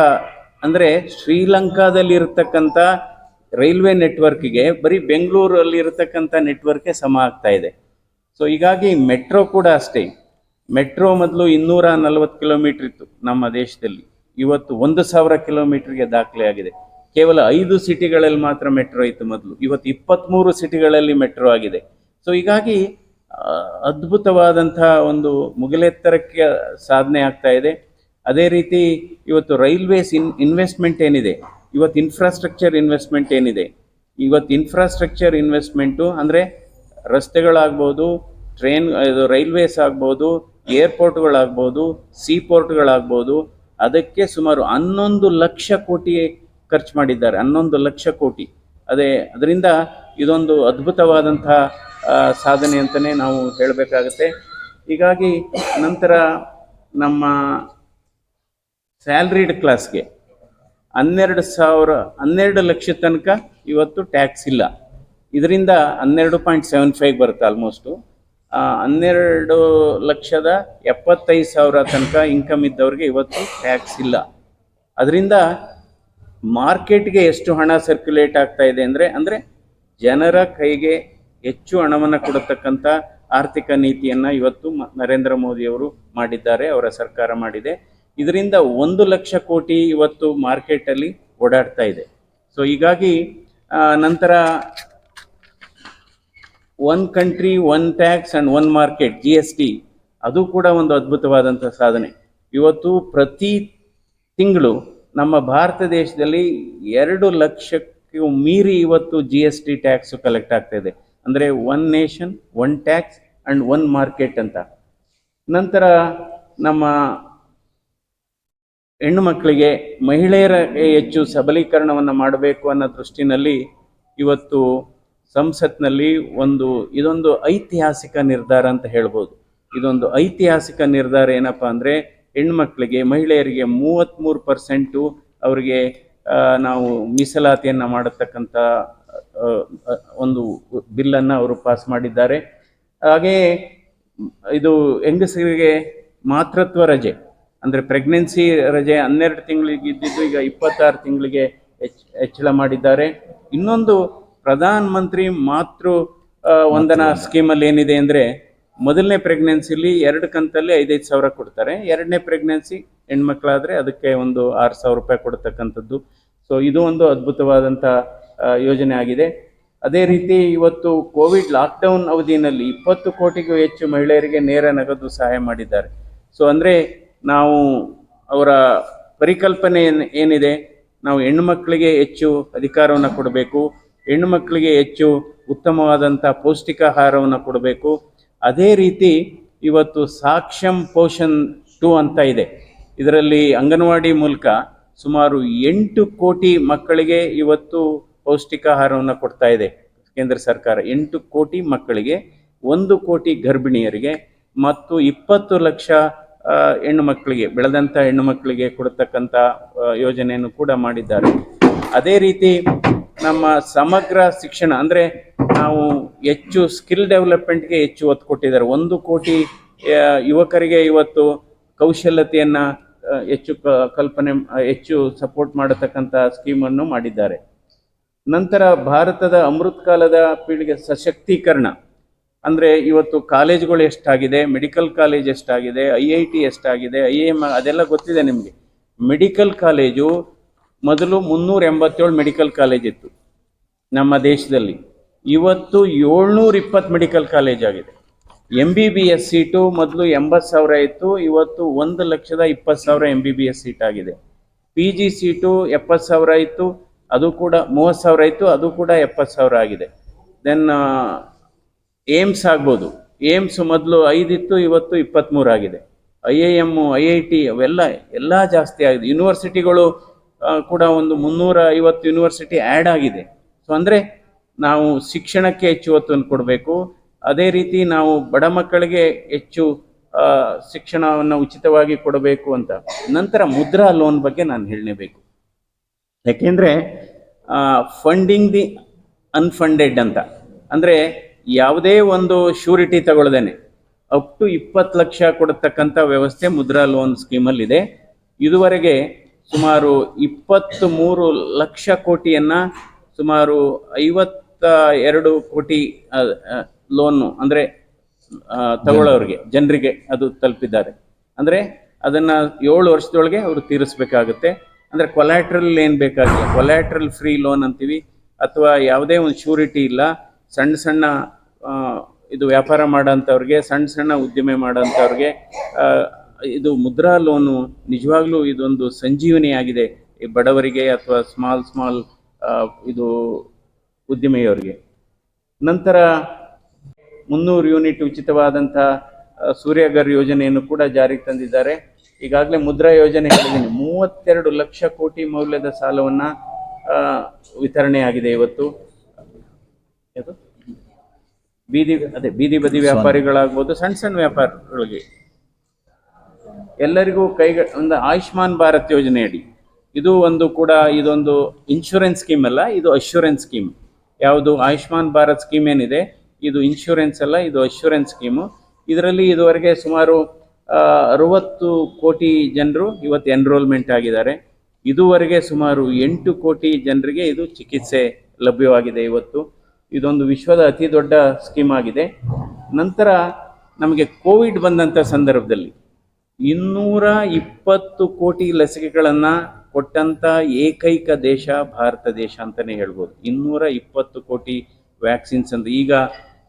ಅಂದರೆ ಶ್ರೀಲಂಕಾದಲ್ಲಿ ಇರತಕ್ಕಂಥ ರೈಲ್ವೆ ನೆಟ್ವರ್ಕಿಗೆ ಬರೀ ಬೆಂಗಳೂರಲ್ಲಿ ಇರತಕ್ಕಂಥ ನೆಟ್ವರ್ಕೇ ಸಮ ಆಗ್ತಾ ಇದೆ. ಸೊ ಹೀಗಾಗಿ ಮೆಟ್ರೋ ಕೂಡ ಅಷ್ಟೇ. ಮೆಟ್ರೋ ಮೊದಲು 240 ಕಿಲೋಮೀಟ್ರ್ ಇತ್ತು ನಮ್ಮ ದೇಶದಲ್ಲಿ, ಇವತ್ತು 1,000 ಕಿಲೋಮೀಟ್ರಿಗೆ ದಾಖಲೆ ಆಗಿದೆ. ಕೇವಲ 5 ಸಿಟಿಗಳಲ್ಲಿ ಮಾತ್ರ ಮೆಟ್ರೋ ಇತ್ತು ಮೊದಲು, ಇವತ್ತು 23 ಸಿಟಿಗಳಲ್ಲಿ ಮೆಟ್ರೋ ಆಗಿದೆ. ಸೊ ಹೀಗಾಗಿ ಅದ್ಭುತವಾದಂಥ ಒಂದು ಮುಗಿಲೆತ್ತರಕ್ಕೆ ಸಾಧನೆ ಆಗ್ತಾ ಇದೆ. ಅದೇ ರೀತಿ ಇವತ್ತು ರೈಲ್ವೇಸ್ ಇನ್ವೆಸ್ಟ್ಮೆಂಟ್ ಏನಿದೆ, ಇವತ್ತು ಇನ್ಫ್ರಾಸ್ಟ್ರಕ್ಚರ್ ಇನ್ವೆಸ್ಟ್ಮೆಂಟ್ ಏನಿದೆ, ಇವತ್ತು ಇನ್ಫ್ರಾಸ್ಟ್ರಕ್ಚರ್ ಇನ್ವೆಸ್ಟ್ಮೆಂಟು ಅಂದರೆ ರಸ್ತೆಗಳಾಗ್ಬೋದು, ರೈಲ್ವೇಸ್ ಆಗ್ಬೋದು, ಏರ್ಪೋರ್ಟ್ಗಳಾಗ್ಬೋದು, ಸೀಪೋರ್ಟ್ಗಳಾಗ್ಬೋದು, ಅದಕ್ಕೆ ಸುಮಾರು 11 ಲಕ್ಷ ಕೋಟಿ ಖರ್ಚು ಮಾಡಿದ್ದಾರೆ. 11 ಲಕ್ಷ ಕೋಟಿ. ಅದರಿಂದ ಇದೊಂದು ಅದ್ಭುತವಾದಂಥ ಸಾಧನೆ ಅಂತಲೇ ನಾವು ಹೇಳಬೇಕಾಗತ್ತೆ. ಹೀಗಾಗಿ ನಂತರ ನಮ್ಮ ಸ್ಯಾಲ್ರಿಡ್ ಕ್ಲಾಸ್ಗೆ 12 ಲಕ್ಷ ತನಕ ಇವತ್ತು ಟ್ಯಾಕ್ಸ್ ಇಲ್ಲ. ಇದರಿಂದ 12.75 ಬರುತ್ತೆ ಆಲ್ಮೋಸ್ಟು. 12,75,000 ತನಕ ಇನ್ಕಮ್ ಇದ್ದವ್ರಿಗೆ ಇವತ್ತು ಟ್ಯಾಕ್ಸ್ ಇಲ್ಲ. ಅದರಿಂದ ಮಾರ್ಕೆಟ್ಗೆ ಎಷ್ಟು ಹಣ ಸರ್ಕ್ಯುಲೇಟ್ ಆಗ್ತಾ ಇದೆ ಅಂದರೆ ಜನರ ಕೈಗೆ ಹೆಚ್ಚು ಹಣವನ್ನು ಕೊಡತಕ್ಕಂಥ ಆರ್ಥಿಕ ನೀತಿಯನ್ನು ಇವತ್ತು ನರೇಂದ್ರ ಮೋದಿಯವರು ಮಾಡಿದ್ದಾರೆ, ಅವರ ಸರ್ಕಾರ ಮಾಡಿದೆ. ಇದರಿಂದ 1,00,000 ಕೋಟಿ ಇವತ್ತು ಮಾರ್ಕೆಟಲ್ಲಿ ಓಡಾಡ್ತಾ ಇದೆ. ಸೊ ಹೀಗಾಗಿ ನಂತರ one country one tax and one market GST ಅದು ಕೂಡ ಒಂದು ಅದ್ಭುತವಾದಂಥ ಸಾಧನೆ. ಇವತ್ತು ಪ್ರತಿ ತಿಂಗಳು ನಮ್ಮ ಭಾರತ ದೇಶದಲ್ಲಿ 2 ಲಕ್ಷಕ್ಕೂ ಮೀರಿ ಇವತ್ತು GST ಟ್ಯಾಕ್ಸು ಕಲೆಕ್ಟ್ ಆಗ್ತಾ ಇದೆ. ಅಂದರೆ one nation one tax and one market ಅಂತ. ನಂತರ ನಮ್ಮ ಹೆಣ್ಣು ಮಕ್ಕಳಿಗೆ, ಮಹಿಳೆಯರ ಹೆಚ್ಚು ಸಬಲೀಕರಣವನ್ನು ಮಾಡಬೇಕು ಅನ್ನೋ ದೃಷ್ಟಿನಲ್ಲಿ ಇವತ್ತು ಸಂಸತ್ನಲ್ಲಿ ಇದೊಂದು ಐತಿಹಾಸಿಕ ನಿರ್ಧಾರ ಅಂತ ಹೇಳ್ಬೋದು. ಇದೊಂದು ಐತಿಹಾಸಿಕ ನಿರ್ಧಾರ ಏನಪ್ಪ ಅಂದರೆ, ಹೆಣ್ಮಕ್ಳಿಗೆ, ಮಹಿಳೆಯರಿಗೆ 33% ಅವರಿಗೆ ನಾವು ಮೀಸಲಾತಿಯನ್ನು ಮಾಡತಕ್ಕಂಥ ಒಂದು ಬಿಲ್ಲನ್ನು ಅವರು ಪಾಸ್ ಮಾಡಿದ್ದಾರೆ. ಹಾಗೆಯೇ ಇದು ಹೆಂಗಸರಿಗೆ ಮಾತೃತ್ವ ರಜೆ ಅಂದರೆ ಪ್ರೆಗ್ನೆನ್ಸಿ ರಜೆ 12 ತಿಂಗಳಿಗೆ ಇದ್ದಿದ್ದು ಈಗ 26 ತಿಂಗಳಿಗೆ ಹೆಚ್ಚಳ ಮಾಡಿದ್ದಾರೆ. ಇನ್ನೊಂದು ಪ್ರಧಾನ ಮಂತ್ರಿ ಮಾತೃ ವಂದನಾ ಸ್ಕೀಮಲ್ಲಿ ಏನಿದೆ ಅಂದರೆ, ಮೊದಲನೇ ಪ್ರೆಗ್ನೆನ್ಸಿಲಿ 2 ಕಂತಲ್ಲಿ 5,5 ಸಾವಿರ ಕೊಡ್ತಾರೆ. 2ನೇ ಪ್ರೆಗ್ನೆನ್ಸಿ ಹೆಣ್ಮಕ್ಳಾದರೆ ಅದಕ್ಕೆ ಒಂದು 6,000 ರೂಪಾಯಿ ಕೊಡ್ತಕ್ಕಂಥದ್ದು. ಸೊ ಇದು ಒಂದು ಅದ್ಭುತವಾದಂಥ ಯೋಜನೆ ಆಗಿದೆ. ಅದೇ ರೀತಿ ಇವತ್ತು ಕೋವಿಡ್ ಲಾಕ್ಡೌನ್ ಅವಧಿಯಲ್ಲಿ 20 ಕೋಟಿಗೂ ಹೆಚ್ಚು ಮಹಿಳೆಯರಿಗೆ ನೇರ ನಗದು ಸಹಾಯ ಮಾಡಿದ್ದಾರೆ. ಸೊ ಅಂದರೆ ನಾವು ಅವರ ಪರಿಕಲ್ಪನೆ ಏನಿದೆ, ನಾವು ಹೆಣ್ಣು ಮಕ್ಕಳಿಗೆ ಹೆಚ್ಚು ಅಧಿಕಾರವನ್ನು ಕೊಡಬೇಕು, ಹೆಣ್ಣು ಮಕ್ಕಳಿಗೆ ಹೆಚ್ಚು ಉತ್ತಮವಾದಂಥ ಪೌಷ್ಟಿಕಾಹಾರವನ್ನು ಕೊಡಬೇಕು. ಅದೇ ರೀತಿ ಇವತ್ತು ಸಾಕ್ಷಂ ಪೋಷಣ್ 2 ಅಂತ ಇದೆ. ಇದರಲ್ಲಿ ಅಂಗನವಾಡಿ ಮೂಲಕ ಸುಮಾರು 8 ಕೋಟಿ ಮಕ್ಕಳಿಗೆ ಇವತ್ತು ಪೌಷ್ಟಿಕಾಹಾರವನ್ನು ಕೊಡ್ತಾ ಇದೆ ಕೇಂದ್ರ ಸರ್ಕಾರ. 8 ಕೋಟಿ ಮಕ್ಕಳಿಗೆ, 1 ಕೋಟಿ ಗರ್ಭಿಣಿಯರಿಗೆ ಮತ್ತು 20 ಲಕ್ಷ ಹೆಣ್ಣು ಮಕ್ಕಳಿಗೆ, ಬೆಳೆದಂಥ ಹೆಣ್ಣು ಮಕ್ಕಳಿಗೆ ಕೊಡ್ತಕ್ಕಂಥ ಯೋಜನೆಯನ್ನು ಕೂಡ ಮಾಡಿದ್ದಾರೆ. ಅದೇ ರೀತಿ ನಮ್ಮ ಸಮಗ್ರ ಶಿಕ್ಷಣ ಅಂದರೆ ನಾವು ಹೆಚ್ಚು ಸ್ಕಿಲ್ ಡೆವಲಪ್ಮೆಂಟ್ಗೆ ಹೆಚ್ಚು ಒತ್ತು ಕೊಟ್ಟಿದ್ದಾರೆ. 1 ಕೋಟಿ ಯುವಕರಿಗೆ ಇವತ್ತು ಕೌಶಲ್ಯತೆಯನ್ನು ಹೆಚ್ಚು ಸಪೋರ್ಟ್ ಮಾಡತಕ್ಕಂಥ ಸ್ಕೀಮನ್ನು ಮಾಡಿದ್ದಾರೆ. ನಂತರ ಭಾರತದ ಅಮೃತ ಕಾಲದ ಪೀಳಿಗೆ ಸಶಕ್ತೀಕರಣ ಅಂದರೆ ಇವತ್ತು ಕಾಲೇಜುಗಳು ಎಷ್ಟಾಗಿದೆ, ಮೆಡಿಕಲ್ ಕಾಲೇಜ್ ಎಷ್ಟಾಗಿದೆ, IIT ಎಷ್ಟಾಗಿದೆ, IIM ಅದೆಲ್ಲ ಗೊತ್ತಿದೆ ನಿಮಗೆ. ಮೆಡಿಕಲ್ ಕಾಲೇಜು ಮೊದಲು 387 ಮೆಡಿಕಲ್ ಕಾಲೇಜ್ ಇತ್ತು ನಮ್ಮ ದೇಶದಲ್ಲಿ. ಇವತ್ತು 720 ಮೆಡಿಕಲ್ ಕಾಲೇಜ್ ಆಗಿದೆ. MBBS ಸೀಟು ಮೊದಲು 80,000 ಇತ್ತು, ಇವತ್ತು 1,20,000 MBBS ಸೀಟ್ ಆಗಿದೆ. PG ಸೀಟು 70,000 ಇತ್ತು, ಅದು ಕೂಡ 30,000 ಇತ್ತು, ಅದು ಕೂಡ 70,000 ಆಗಿದೆ. ದೆನ್ ಏಮ್ಸ್ ಆಗ್ಬೋದು, ಏಮ್ಸ್ ಮೊದಲು 5 ಇತ್ತು, ಇವತ್ತು 23 ಆಗಿದೆ. IIM, IIT ಅವೆಲ್ಲ ಜಾಸ್ತಿ ಆಗಿದೆ. ಯೂನಿವರ್ಸಿಟಿಗಳು ಕೂಡ ಒಂದು 350 ಯೂನಿವರ್ಸಿಟಿ ಆ್ಯಡ್ ಆಗಿದೆ. ಸೊ ಅಂದರೆ ನಾವು ಶಿಕ್ಷಣಕ್ಕೆ ಹೆಚ್ಚು ಒತ್ತನ್ನು ಕೊಡಬೇಕು. ಅದೇ ರೀತಿ ನಾವು ಬಡ ಮಕ್ಕಳಿಗೆ ಹೆಚ್ಚು ಶಿಕ್ಷಣವನ್ನು ಉಚಿತವಾಗಿ ಕೊಡಬೇಕು ಅಂತ. ನಂತರ ಮುದ್ರಾ ಲೋನ್ ಬಗ್ಗೆ ನಾನು ಹೇಳಲೇಬೇಕು. ಯಾಕೆಂದರೆ ಫಂಡಿಂಗ್ ದಿ ಅನ್ಫಂಡೆಡ್ ಅಂತ, ಅಂದರೆ ಯಾವುದೇ ಒಂದು ಶ್ಯೂರಿಟಿ ತಗೊಳ್ದೇನೆ ಅಪ್ ಟು 20 ಲಕ್ಷ ಕೊಡತಕ್ಕಂಥ ವ್ಯವಸ್ಥೆ ಮುದ್ರಾ ಲೋನ್ ಸ್ಕೀಮಲ್ಲಿದೆ. ಇದುವರೆಗೆ ಸುಮಾರು 23 ಲಕ್ಷ ಕೋಟಿಯನ್ನು ಸುಮಾರು 52 ಕೋಟಿ ಲೋನು ಅಂದರೆ ತಗೊಳ್ಳೋರಿಗೆ, ಜನರಿಗೆ ಅದು ತಲುಪಿದ್ದಾರೆ. ಅಂದರೆ ಅದನ್ನು 7 ವರ್ಷದೊಳಗೆ ಅವರು ತೀರಿಸಬೇಕಾಗುತ್ತೆ. ಅಂದರೆ ಕೊಲ್ಯಾಟ್ರಲ್ ಏನು ಬೇಕಾಗಿಲ್ಲ, ಕೊಲ್ಯಾಟ್ರಲ್ ಫ್ರೀ ಲೋನ್ ಅಂತೀವಿ, ಅಥವಾ ಯಾವುದೇ ಒಂದು ಶ್ಯೂರಿಟಿ ಇಲ್ಲ. ಸಣ್ಣ ಇದು ವ್ಯಾಪಾರ ಮಾಡೋಂಥವ್ರಿಗೆ, ಸಣ್ಣ ಉದ್ದಿಮೆ ಮಾಡೋಂಥವ್ರಿಗೆ ಇದು ಮುದ್ರಾ ಲೋನು ನಿಜವಾಗ್ಲೂ ಇದೊಂದು ಸಂಜೀವನಿಯಾಗಿದೆ ಈ ಬಡವರಿಗೆ ಅಥವಾ ಸ್ಮಾಲ್ ಇದು ಉದ್ದಿಮೆಯವರಿಗೆ. ನಂತರ 300 ಯೂನಿಟ್ ಉಚಿತವಾದಂಥ ಸೂರ್ಯಘರ್ ಯೋಜನೆಯನ್ನು ಕೂಡ ಜಾರಿಗೆ ತಂದಿದ್ದಾರೆ. ಈಗಾಗಲೇ ಮುದ್ರಾ ಯೋಜನೆ ಹೇಳಿದ್ದೀನಿ, 32 ಲಕ್ಷ ಕೋಟಿ ಮೌಲ್ಯದ ಸಾಲವನ್ನು ವಿತರಣೆಯಾಗಿದೆ ಇವತ್ತು. ಬೀದಿ ಬದಿ ವ್ಯಾಪಾರಿಗಳಾಗ್ಬೋದು, ಸಣ್ಣ ವ್ಯಾಪಾರಿಗಳಿಗೆ ಎಲ್ಲರಿಗೂ ಒಂದು ಆಯುಷ್ಮಾನ್ ಭಾರತ್ ಯೋಜನೆ ಅಡಿ ಇದು ಒಂದು ಕೂಡ, ಇದೊಂದು ಇನ್ಶೂರೆನ್ಸ್ ಸ್ಕೀಮ್ ಅಲ್ಲ, ಇದು ಅಶ್ಯೂರೆನ್ಸ್ ಸ್ಕೀಮ್. ಯಾವುದು ಆಯುಷ್ಮಾನ್ ಭಾರತ್ ಸ್ಕೀಮ್ ಏನಿದೆ ಇದು ಇನ್ಶೂರೆನ್ಸ್ ಅಲ್ಲ, ಇದು ಅಶ್ಯೂರೆನ್ಸ್ ಸ್ಕೀಮು. ಇದರಲ್ಲಿ ಇದುವರೆಗೆ ಸುಮಾರು 60 ಕೋಟಿ ಜನರು ಇವತ್ತು ಎನ್ರೋಲ್ಮೆಂಟ್ ಆಗಿದ್ದಾರೆ. ಇದುವರೆಗೆ ಸುಮಾರು 8 ಕೋಟಿ ಜನರಿಗೆ ಇದು ಚಿಕಿತ್ಸೆ ಲಭ್ಯವಾಗಿದೆ ಇವತ್ತು. ಇದೊಂದು ವಿಶ್ವದ ಅತಿ ದೊಡ್ಡ ಸ್ಕೀಮ್ ಆಗಿದೆ. ನಂತರ ನಮಗೆ ಕೋವಿಡ್ ಬಂದಂಥ ಸಂದರ್ಭದಲ್ಲಿ 220 ಕೋಟಿ ಲಸಿಕೆಗಳನ್ನು ಕೊಟ್ಟಂಥ ಏಕೈಕ ದೇಶ ಭಾರತ ದೇಶ ಅಂತಲೇ ಹೇಳ್ಬೋದು. 220 ಕೋಟಿ ವ್ಯಾಕ್ಸಿನ್ಸ್ ಅಂತ.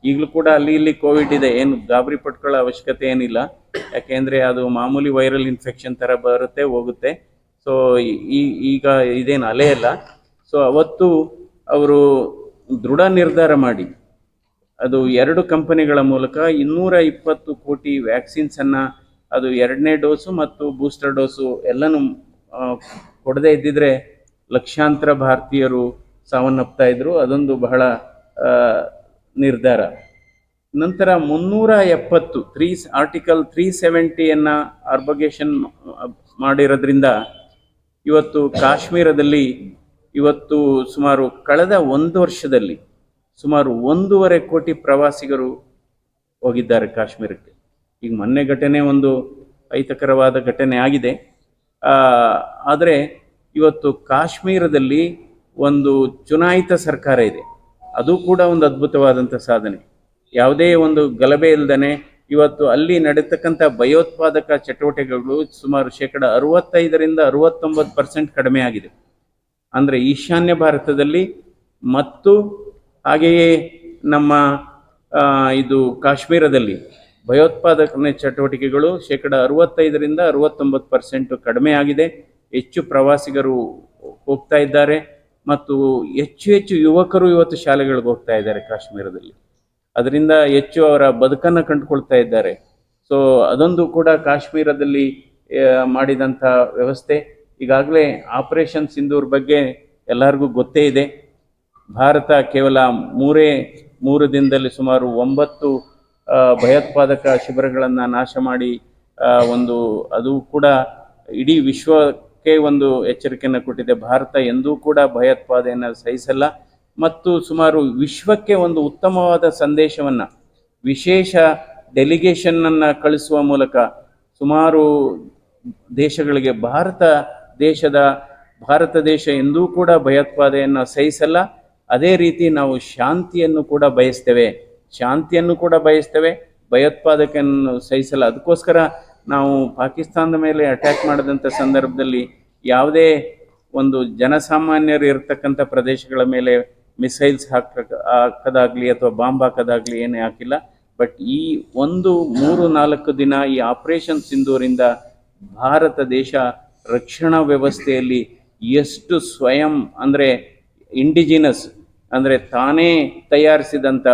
ಈಗಲೂ ಕೂಡ ಅಲ್ಲಿ ಇಲ್ಲಿ ಕೋವಿಡ್ ಇದೆ, ಏನು ಗಾಬರಿ ಪಟ್ಕೊಳ್ಳೋ ಅವಶ್ಯಕತೆ ಏನಿಲ್ಲ. ಯಾಕೆಂದರೆ ಅದು ಮಾಮೂಲಿ ವೈರಲ್ ಇನ್ಫೆಕ್ಷನ್ ಥರ ಬರುತ್ತೆ ಹೋಗುತ್ತೆ. ಸೊ ಈಗ ಇದೇನು ಅಲೆ ಅಲ್ಲ. ಸೊ ಅವತ್ತು ಅವರು ದೃಢ ನಿರ್ಧಾರ ಮಾಡಿ ಅದು 2 ಕಂಪನಿಗಳ ಮೂಲಕ 220 ಕೋಟಿ ವ್ಯಾಕ್ಸಿನ್ಸನ್ನು, ಅದು 2ನೇ ಡೋಸು ಮತ್ತು ಬೂಸ್ಟರ್ ಡೋಸು ಎಲ್ಲನೂ ಕೊಡದೇ ಇದ್ದಿದ್ರೆ ಲಕ್ಷಾಂತರ ಭಾರತೀಯರು ಸಾವನ್ನಪ್ತಾ ಇದ್ರು. ಅದೊಂದು ಬಹಳ ನಿರ್ಧಾರ. ನಂತರ 370 ಆರ್ಟಿಕಲ್ 370 ಆರ್ಬಗೇಷನ್ ಮಾಡಿರೋದ್ರಿಂದ ಇವತ್ತು ಕಾಶ್ಮೀರದಲ್ಲಿ ಇವತ್ತು ಸುಮಾರು ಕಳೆದ 1 ವರ್ಷದಲ್ಲಿ ಸುಮಾರು 1.5 ಕೋಟಿ ಪ್ರವಾಸಿಗರು ಹೋಗಿದ್ದಾರೆ ಕಾಶ್ಮೀರಕ್ಕೆ. ಈಗ ಮೊನ್ನೆ ಘಟನೆ ಒಂದು ಅಹಿತಕರವಾದ ಘಟನೆ ಆಗಿದೆ. ಆದರೆ ಇವತ್ತು ಕಾಶ್ಮೀರದಲ್ಲಿ ಒಂದು ಚುನಾಯಿತ ಸರ್ಕಾರ ಇದೆ, ಅದು ಕೂಡ ಒಂದು ಅದ್ಭುತವಾದಂಥ ಸಾಧನೆ. ಯಾವುದೇ ಒಂದು ಗಲಭೆ ಇಲ್ಲದೇ ಇವತ್ತು ಅಲ್ಲಿ ನಡೆತಕ್ಕಂಥ ಭಯೋತ್ಪಾದಕ ಚಟುವಟಿಕೆಗಳು ಸುಮಾರು 65% 69% ಕಡಿಮೆ ಆಗಿದೆ. ಅಂದರೆ ಈಶಾನ್ಯ ಭಾರತದಲ್ಲಿ ಮತ್ತು ಹಾಗೆಯೇ ನಮ್ಮ ಇದು ಕಾಶ್ಮೀರದಲ್ಲಿ ಭಯೋತ್ಪಾದಕ ಚಟುವಟಿಕೆಗಳು 65% 69% ಕಡಿಮೆ ಆಗಿದೆ. ಹೆಚ್ಚು ಪ್ರವಾಸಿಗರು ಹೋಗ್ತಾ ಇದ್ದಾರೆ ಮತ್ತು ಹೆಚ್ಚು ಯುವಕರು ಇವತ್ತು ಶಾಲೆಗಳಿಗೆ ಹೋಗ್ತಾ ಇದ್ದಾರೆ ಕಾಶ್ಮೀರದಲ್ಲಿ. ಅದರಿಂದ ಹೆಚ್ಚು ಅವರ ಬದುಕನ್ನು ಕಂಡುಕೊಳ್ತಾ ಇದ್ದಾರೆ. ಸೊ ಅದೊಂದು ಕೂಡ ಕಾಶ್ಮೀರದಲ್ಲಿ ಮಾಡಿದಂಥ ವ್ಯವಸ್ಥೆ. ಈಗಾಗಲೇ ಆಪರೇಷನ್ ಸಿಂಧೂರ್ ಬಗ್ಗೆ ಎಲ್ಲರಿಗೂ ಗೊತ್ತೇ ಇದೆ. ಭಾರತ ಕೇವಲ 3 ದಿನದಲ್ಲಿ ಸುಮಾರು 9 ಭಯೋತ್ಪಾದಕ ಶಿಬಿರಗಳನ್ನು ನಾಶ ಮಾಡಿ ಅದು ಕೂಡ ಇಡೀ ವಿಶ್ವಕ್ಕೆ ಒಂದು ಎಚ್ಚರಿಕೆಯನ್ನು ಕೊಟ್ಟಿದೆ. ಭಾರತ ಎಂದೂ ಕೂಡ ಭಯೋತ್ಪಾದನೆಯನ್ನು ಸಹಿಸಲ್ಲ ಮತ್ತು ಸುಮಾರು ವಿಶ್ವಕ್ಕೆ ಒಂದು ಉತ್ತಮವಾದ ಸಂದೇಶವನ್ನು, ವಿಶೇಷ ಡೆಲಿಗೇಷನ್ನನ್ನು ಕಳಿಸುವ ಮೂಲಕ ಸುಮಾರು ದೇಶಗಳಿಗೆ ಭಾರತ ದೇಶ ಎಂದೂ ಕೂಡ ಭಯೋತ್ಪಾದನೆಯನ್ನು ಸಹಿಸಲ್ಲ. ಅದೇ ರೀತಿ ನಾವು ಶಾಂತಿಯನ್ನು ಕೂಡ ಬಯಸ್ತೇವೆ, ಭಯೋತ್ಪಾದಕನ್ನು ಸಹಿಸಲ್ಲ. ಅದಕ್ಕೋಸ್ಕರ ನಾವು ಪಾಕಿಸ್ತಾನದ ಮೇಲೆ ಅಟ್ಯಾಕ್ ಮಾಡಿದಂಥ ಸಂದರ್ಭದಲ್ಲಿ ಯಾವುದೇ ಒಂದು ಜನಸಾಮಾನ್ಯರು ಇರತಕ್ಕಂಥ ಪ್ರದೇಶಗಳ ಮೇಲೆ ಮಿಸೈಲ್ಸ್ ಹಾಕೋದಾಗಲಿ ಅಥವಾ ಬಾಂಬ್ ಹಾಕೋದಾಗಲಿ ಏನೇ ಹಾಕಿಲ್ಲ. ಬಟ್ ಈ 3-4 ದಿನ ಈ ಆಪರೇಷನ್ ಸಿಂಧೂರಿಂದ ಭಾರತ ದೇಶ ರಕ್ಷಣಾ ವ್ಯವಸ್ಥೆಯಲ್ಲಿ ಎಷ್ಟು ಸ್ವಯಂ ಅಂದರೆ ಇಂಡಿಜಿನಸ್ ಅಂದರೆ ತಾನೇ ತಯಾರಿಸಿದಂಥ,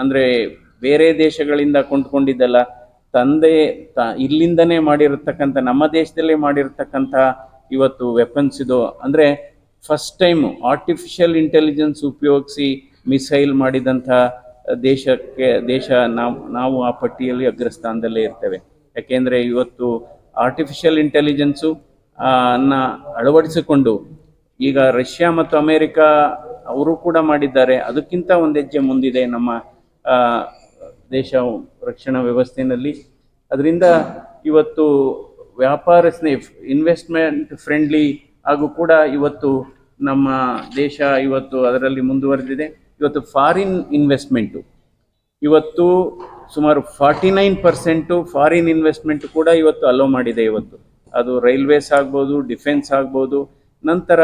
ಅಂದರೆ ಬೇರೆ ದೇಶಗಳಿಂದ ಕೊಂಡ್ಕೊಂಡಿದ್ದಲ್ಲ, ಇಲ್ಲಿಂದನೇ ಮಾಡಿರತಕ್ಕಂಥ, ನಮ್ಮ ದೇಶದಲ್ಲೇ ಮಾಡಿರತಕ್ಕಂಥ ಇವತ್ತು ವೆಪನ್ಸ್ ಇದು. ಅಂದರೆ ಫಸ್ಟ್ ಟೈಮ್ ಆರ್ಟಿಫಿಷಿಯಲ್ ಇಂಟೆಲಿಜೆನ್ಸ್ ಉಪಯೋಗಿಸಿ ಮಿಸೈಲ್ ಮಾಡಿದಂಥ ದೇಶ ನಾವು ಆ ಪಟ್ಟಿಯಲ್ಲಿ ಅಗ್ರಸ್ಥಾನದಲ್ಲೇ ಇರ್ತೇವೆ. ಯಾಕೆಂದರೆ ಇವತ್ತು ಆರ್ಟಿಫಿಷಿಯಲ್ ಇಂಟೆಲಿಜೆನ್ಸು ಅಳವಡಿಸಿಕೊಂಡು ಈಗ ರಷ್ಯಾ ಮತ್ತು ಅಮೇರಿಕಾ ಅವರು ಕೂಡ ಮಾಡಿದ್ದಾರೆ. ಅದಕ್ಕಿಂತ ಒಂದು ಹೆಜ್ಜೆ ಮುಂದಿದೆ ನಮ್ಮ ದೇಶ ರಕ್ಷಣಾ ವ್ಯವಸ್ಥೆಯಲ್ಲಿ. ಅದರಿಂದ ಇವತ್ತು ವ್ಯಾಪಾರ ಇನ್ವೆಸ್ಟ್ಮೆಂಟ್ ಫ್ರೆಂಡ್ಲಿ ಹಾಗೂ ಕೂಡ ಇವತ್ತು ನಮ್ಮ ದೇಶ ಇವತ್ತು ಅದರಲ್ಲಿ ಮುಂದುವರೆದಿದೆ. ಇವತ್ತು ಫಾರಿನ್ ಇನ್ವೆಸ್ಟ್ಮೆಂಟು ಇವತ್ತು ಸುಮಾರು 49% ಫಾರಿನ್ ಇನ್ವೆಸ್ಟ್ಮೆಂಟ್ ಕೂಡ ಇವತ್ತು ಅಲೋ ಮಾಡಿದೆ. ಇವತ್ತು ಅದು ರೈಲ್ವೇಸ್ ಆಗ್ಬೋದು, ಡಿಫೆನ್ಸ್ ಆಗ್ಬೋದು. ನಂತರ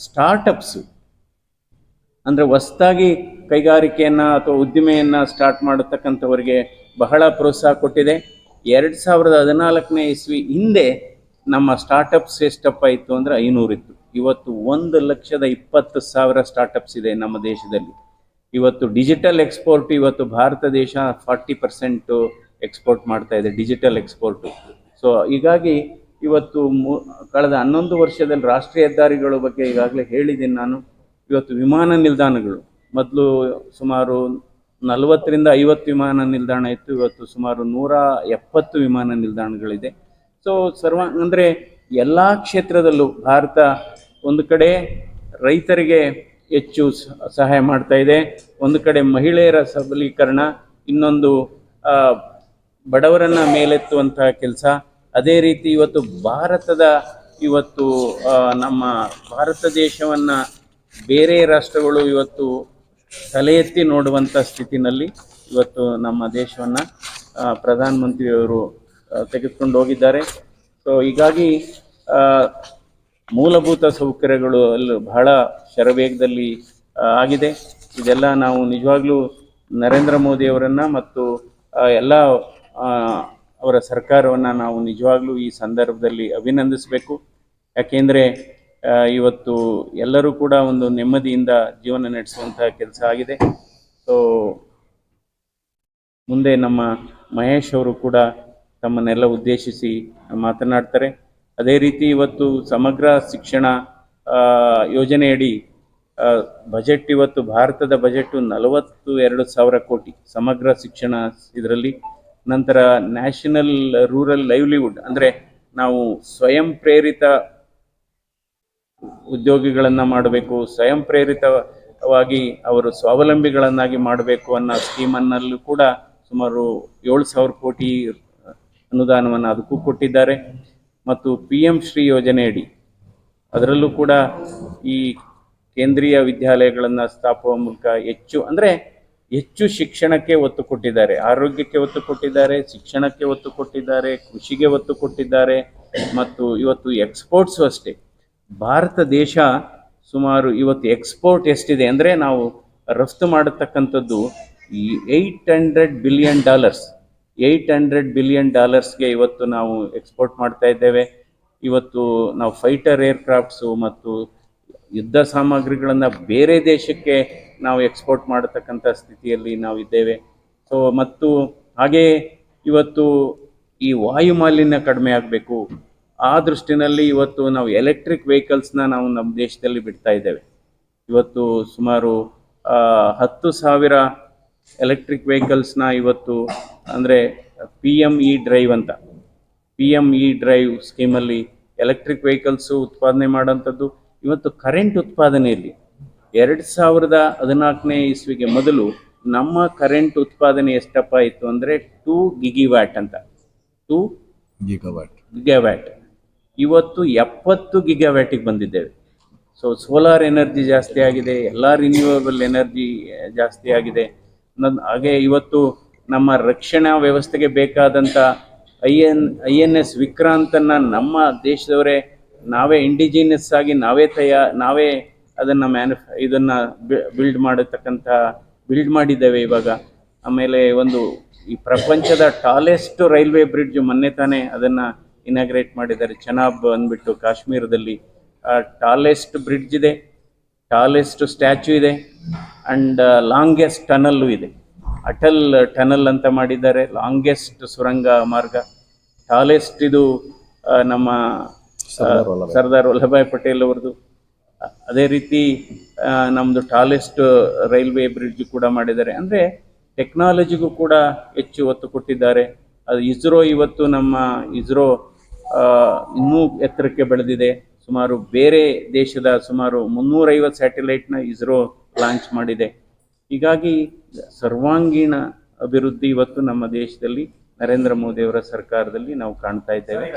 ಸ್ಟಾರ್ಟಪ್ಸು ಅಂದರೆ ಹೊಸದಾಗಿ ಕೈಗಾರಿಕೆಯನ್ನು ಅಥವಾ ಉದ್ದಿಮೆಯನ್ನು ಸ್ಟಾರ್ಟ್ ಮಾಡತಕ್ಕಂಥವರಿಗೆ ಬಹಳ ಪ್ರೋತ್ಸಾಹ ಕೊಟ್ಟಿದೆ. 2014ನೇ ಇಸ್ವಿ ಹಿಂದೆ ನಮ್ಮ ಸ್ಟಾರ್ಟಪ್ಸ್ ಎಷ್ಟಪ್ಪ ಇತ್ತು ಅಂದರೆ 500 ಇತ್ತು. ಇವತ್ತು 1,20,000 ಸ್ಟಾರ್ಟಪ್ಸ್ ಇದೆ ನಮ್ಮ ದೇಶದಲ್ಲಿ. ಇವತ್ತು ಡಿಜಿಟಲ್ ಎಕ್ಸ್ಪೋರ್ಟ್, ಇವತ್ತು ಭಾರತ ದೇಶ 40% ಎಕ್ಸ್ಪೋರ್ಟ್ ಮಾಡ್ತಾ ಇದೆ, ಡಿಜಿಟಲ್ ಎಕ್ಸ್ಪೋರ್ಟು. ಸೊ ಹೀಗಾಗಿ ಇವತ್ತು ಕಳೆದ 11 ವರ್ಷದಲ್ಲಿ ರಾಷ್ಟ್ರೀಯ ಹೆದ್ದಾರಿಗಳ ಬಗ್ಗೆ ಈಗಾಗಲೇ ಹೇಳಿದ್ದೀನಿ ನಾನು. ಇವತ್ತು ವಿಮಾನ ನಿಲ್ದಾಣಗಳು ಮೊದಲು ಸುಮಾರು 40-50 ವಿಮಾನ ನಿಲ್ದಾಣ ಇತ್ತು, ಇವತ್ತು ಸುಮಾರು 170 ವಿಮಾನ ನಿಲ್ದಾಣಗಳಿದೆ. ಸೊ ಅಂದರೆ ಎಲ್ಲ ಕ್ಷೇತ್ರದಲ್ಲೂ ಭಾರತ ಒಂದು ಕಡೆ ರೈತರಿಗೆ ಹೆಚ್ಚು ಸಹಾಯ ಮಾಡ್ತಾ ಇದೆ, ಒಂದು ಕಡೆ ಮಹಿಳೆಯರ ಸಬಲೀಕರಣ, ಇನ್ನೊಂದು ಬಡವರನ್ನು ಮೇಲೆತ್ತುವಂತಹ ಕೆಲಸ. ಅದೇ ರೀತಿ ಇವತ್ತು ನಮ್ಮ ಭಾರತ ದೇಶವನ್ನು ಬೇರೆ ರಾಷ್ಟ್ರಗಳು ಇವತ್ತು ತಲೆ ಎತ್ತಿ ನೋಡುವಂಥ ಸ್ಥಿತಿನಲ್ಲಿ ಇವತ್ತು ನಮ್ಮ ದೇಶವನ್ನು ಪ್ರಧಾನಮಂತ್ರಿಯವರು ತೆಗೆದುಕೊಂಡು ಹೋಗಿದ್ದಾರೆ. ಸೊ ಹೀಗಾಗಿ ಮೂಲಭೂತ ಸೌಕರ್ಯಗಳು ಅಲ್ಲಿ ಬಹಳ ಶರವೇಗದಲ್ಲಿ ಆಗಿದೆ. ಇದೆಲ್ಲ ನಾವು ನಿಜವಾಗ್ಲೂ ನರೇಂದ್ರ ಮೋದಿಯವರನ್ನು ಮತ್ತು ಎಲ್ಲ ಅವರ ಸರ್ಕಾರವನ್ನು ನಾವು ನಿಜವಾಗ್ಲೂ ಈ ಸಂದರ್ಭದಲ್ಲಿ ಅಭಿನಂದಿಸಬೇಕು. ಯಾಕೆಂದರೆ ಇವತ್ತು ಎಲ್ಲರೂ ಕೂಡ ಒಂದು ನೆಮ್ಮದಿಯಿಂದ ಜೀವನ ನಡೆಸುವಂಥ ಕೆಲಸ ಆಗಿದೆ. ಸೊ ಮುಂದೆ ನಮ್ಮ ಮಹೇಶ್ ಅವರು ಕೂಡ ತಮ್ಮನ್ನೆಲ್ಲ ಉದ್ದೇಶಿಸಿ ಮಾತನಾಡ್ತಾರೆ. ಅದೇ ರೀತಿ ಇವತ್ತು ಸಮಗ್ರ ಶಿಕ್ಷಣ ಯೋಜನೆಯಡಿ ಬಜೆಟ್, ಇವತ್ತು ಭಾರತದ ಬಜೆಟು 42,000 ಕೋಟಿ ಸಮಗ್ರ ಶಿಕ್ಷಣ ಇದರಲ್ಲಿ. ನಂತರ ನ್ಯಾಷನಲ್ ರೂರಲ್ ಲೈವ್ಲಿಹುಡ್ ಅಂದರೆ ನಾವು ಸ್ವಯಂ ಪ್ರೇರಿತ ಉದ್ಯೋಗಿಗಳನ್ನು ಮಾಡಬೇಕು, ಸ್ವಯಂ ಪ್ರೇರಿತವಾಗಿ ಅವರು ಸ್ವಾವಲಂಬಿಗಳನ್ನಾಗಿ ಮಾಡಬೇಕು ಅನ್ನೋ ಸ್ಕೀಮನ್ನಲ್ಲೂ ಕೂಡ ಸುಮಾರು 7,000 ಕೋಟಿ ಅನುದಾನವನ್ನು ಅದಕ್ಕೂ ಕೊಟ್ಟಿದ್ದಾರೆ. ಮತ್ತು PM ಶ್ರೀ ಯೋಜನೆಯಡಿ ಅದರಲ್ಲೂ ಕೂಡ ಈ ಕೇಂದ್ರೀಯ ವಿದ್ಯಾಲಯಗಳನ್ನು ಸ್ಥಾಪುವ ಮೂಲಕ ಹೆಚ್ಚು ಶಿಕ್ಷಣಕ್ಕೆ ಒತ್ತು ಕೊಟ್ಟಿದ್ದಾರೆ, ಆರೋಗ್ಯಕ್ಕೆ ಒತ್ತು ಕೊಟ್ಟಿದ್ದಾರೆ, ಶಿಕ್ಷಣಕ್ಕೆ ಒತ್ತು ಕೊಟ್ಟಿದ್ದಾರೆ, ಕೃಷಿಗೆ ಒತ್ತು ಕೊಟ್ಟಿದ್ದಾರೆ. ಮತ್ತು ಇವತ್ತು ಎಕ್ಸ್ಪೋರ್ಟ್ಸು ಅಷ್ಟೇ. ಭಾರತ ದೇಶ ಸುಮಾರು ಇವತ್ತು ಎಕ್ಸ್ಪೋರ್ಟ್ ಎಷ್ಟಿದೆ ಅಂದರೆ ನಾವು ರಫ್ತು ಮಾಡತಕ್ಕಂಥದ್ದು $800 ಬಿಲಿಯನ್, $800 ಬಿಲಿಯನ್ ಇವತ್ತು ನಾವು ಎಕ್ಸ್ಪೋರ್ಟ್ ಮಾಡ್ತಾ ಇದ್ದೇವೆ. ಇವತ್ತು ನಾವು ಫೈಟರ್ ಏರ್ಕ್ರಾಫ್ಟ್ಸು ಮತ್ತು ಯುದ್ಧ ಸಾಮಗ್ರಿಗಳನ್ನು ಬೇರೆ ದೇಶಕ್ಕೆ ನಾವು ಎಕ್ಸ್ಪೋರ್ಟ್ ಮಾಡತಕ್ಕಂಥ ಸ್ಥಿತಿಯಲ್ಲಿ ನಾವು ಇದ್ದೇವೆ. ಸೊ ಮತ್ತು ಹಾಗೆಯೇ ಇವತ್ತು ಈ ವಾಯು ಮಾಲಿನ್ಯ ಕಡಿಮೆ ಆಗಬೇಕು, ಆ ದೃಷ್ಟಿನಲ್ಲಿ ಇವತ್ತು ನಾವು ಎಲೆಕ್ಟ್ರಿಕ್ ವೆಹಿಕಲ್ಸ್ನ ನಾವು ನಮ್ಮ ದೇಶದಲ್ಲಿ ಬಿಡ್ತಾ ಇದ್ದೇವೆ. ಇವತ್ತು ಸುಮಾರು 10,000 ಎಲೆಕ್ಟ್ರಿಕ್ ವೆಹಿಕಲ್ಸ್ನ ಇವತ್ತು ಅಂದರೆ PME ಡ್ರೈವ್ ಅಂತ, PME ಡ್ರೈವ್ ಸ್ಕೀಮಲ್ಲಿ ಎಲೆಕ್ಟ್ರಿಕ್ ವೆಹಿಕಲ್ಸು ಉತ್ಪಾದನೆ ಮಾಡೋಂಥದ್ದು. ಇವತ್ತು ಕರೆಂಟ್ ಉತ್ಪಾದನೆಯಲ್ಲಿ 2014ನೇ ಇಸ್ವಿಗೆ ಮೊದಲು ನಮ್ಮ ಕರೆಂಟ್ ಉತ್ಪಾದನೆ ಎಷ್ಟಪ್ಪ ಇತ್ತು ಅಂದರೆ 2 ಗಿಗಾವ್ಯಾಟ್ ಅಂತ, 2 ಗಿಗಾವ್ಯಾಟ್. ಇವತ್ತು 70 ಗಿಗಾವ್ಯಾಟಿಗೆ ಬಂದಿದ್ದೇವೆ. ಸೊ ಸೋಲಾರ್ ಎನರ್ಜಿ ಜಾಸ್ತಿ ಆಗಿದೆ, ಎಲ್ಲ ರಿನ್ಯೂವೇಬಲ್ ಎನರ್ಜಿ ಜಾಸ್ತಿ ಆಗಿದೆ. ಹಾಗೆ ಇವತ್ತು ನಮ್ಮ ರಕ್ಷಣಾ ವ್ಯವಸ್ಥೆಗೆ ಬೇಕಾದಂಥ INS ವಿಕ್ರಾಂತನ್ನು ನಮ್ಮ ದೇಶದವರೇ ನಾವೇ ಇಂಡಿಜಿನಿಯಸ್ ಆಗಿ ನಾವೇ ಅದನ್ನು ಬಿಲ್ಡ್ ಮಾಡಿದ್ದೇವೆ ಇವಾಗ. ಆಮೇಲೆ ಈ ಪ್ರಪಂಚದ ಟಾಲೆಸ್ಟ್ ರೈಲ್ವೆ ಬ್ರಿಡ್ಜ್ ಮೊನ್ನೆ ತಾನೇ ಅದನ್ನು ಇನಾಗ್ರೇಟ್ ಮಾಡಿದ್ದಾರೆ. ಚೆನಾಬ್ ಅಂದ್ಬಿಟ್ಟು ಕಾಶ್ಮೀರದಲ್ಲಿ ಟಾಲೆಸ್ಟ್ ಬ್ರಿಡ್ಜ್ ಇದೆ, ಟಾಲೆಸ್ಟ್ ಸ್ಟ್ಯಾಚ್ಯೂ ಇದೆ, ಆ್ಯಂಡ್ ಲಾಂಗೆಸ್ಟ್ ಟನಲ್ಲು ಇದೆ. ಅಟಲ್ ಟನಲ್ ಅಂತ ಮಾಡಿದ್ದಾರೆ, ಲಾಂಗೆಸ್ಟ್ ಸುರಂಗ ಮಾರ್ಗ. ಟಾಲೆಸ್ಟ್ ಇದು ನಮ್ಮ ಸರ್ದಾರ್ ವಲ್ಲಭಾಯ್ ಪಟೇಲ್ ಅವರದು. ಅದೇ ರೀತಿ ನಮ್ಮದು ಟಾಲೆಸ್ಟ್ ರೈಲ್ವೆ ಬ್ರಿಡ್ಜ್ ಕೂಡ ಮಾಡಿದ್ದಾರೆ. ಅಂದರೆ ಟೆಕ್ನಾಲಜಿಗೂ ಕೂಡ ಹೆಚ್ಚು ಒತ್ತು ಕೊಟ್ಟಿದ್ದಾರೆ. ಅದು ಇಸ್ರೋ, ಇವತ್ತು ನಮ್ಮ ಇಸ್ರೋ ಇನ್ನೂ ಎತ್ತರಕ್ಕೆ ಬೆಳೆದಿದೆ. ಸುಮಾರು ಬೇರೆ ದೇಶದ ಸುಮಾರು 350 ಸ್ಯಾಟಲೈಟ್ನ ಇಸ್ರೋ ಲಾಂಚ್ ಮಾಡಿದೆ. ಹೀಗಾಗಿ ಸರ್ವಾಂಗೀಣ ಅಭಿವೃದ್ಧಿ ಇವತ್ತು ನಮ್ಮ ದೇಶದಲ್ಲಿ ನರೇಂದ್ರ ಮೋದಿಯವರ ಸರ್ಕಾರದಲ್ಲಿ ನಾವು ಕಾಣ್ತಾ ಇದ್ದೇವೆ.